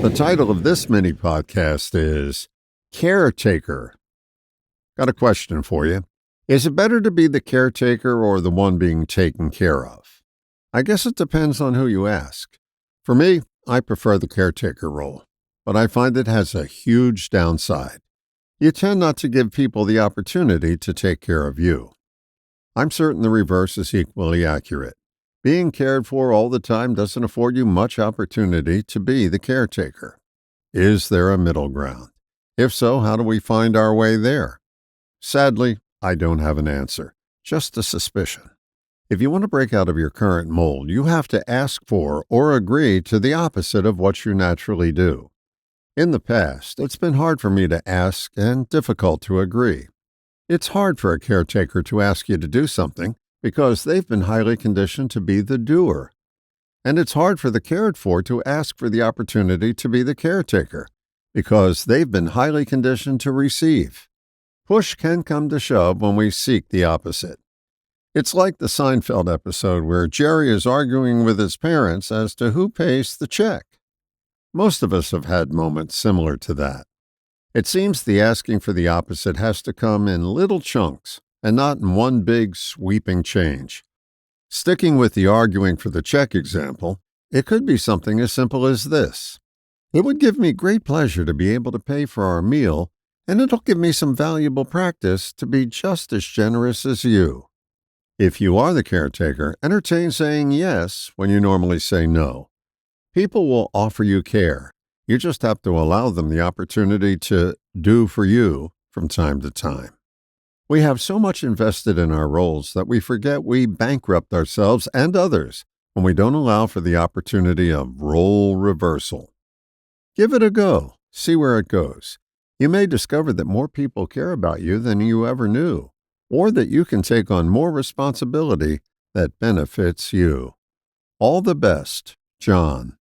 The title of this mini podcast is Caretaker. Got a question for you. Is it better to be the caretaker or the one being taken care of? I guess it depends on who you ask. For me, I prefer the caretaker role, but I find it has a huge downside. You tend not to give people the opportunity to take care of you. I'm certain the reverse is equally accurate. Being cared for all the time doesn't afford you much opportunity to be the caretaker. Is there a middle ground? If so, how do we find our way there? Sadly, I don't have an answer, just a suspicion. If you want to break out of your current mold, you have to ask for or agree to the opposite of what you naturally do. In the past, it's been hard for me to ask and difficult to agree. It's hard for a caretaker to ask you to do something because they've been highly conditioned to be the doer. And it's hard for the cared for to ask for the opportunity to be the caretaker because they've been highly conditioned to receive. Push can come to shove when we seek the opposite. It's like the Seinfeld episode where Jerry is arguing with his parents as to who pays the check. Most of us have had moments similar to that. It seems the asking for the opposite has to come in little chunks and not in one big sweeping change. Sticking with the arguing for the check example, it could be something as simple as this. It would give me great pleasure to be able to pay for our meal, and it'll give me some valuable practice to be just as generous as you. If you are the caretaker, entertain saying yes when you normally say no. People will offer you care. You just have to allow them the opportunity to do for you from time to time. We have so much invested in our roles that we forget we bankrupt ourselves and others when we don't allow for the opportunity of role reversal. Give it a go. See where it goes. You may discover that more people care about you than you ever knew, or that you can take on more responsibility that benefits you. All the best, John.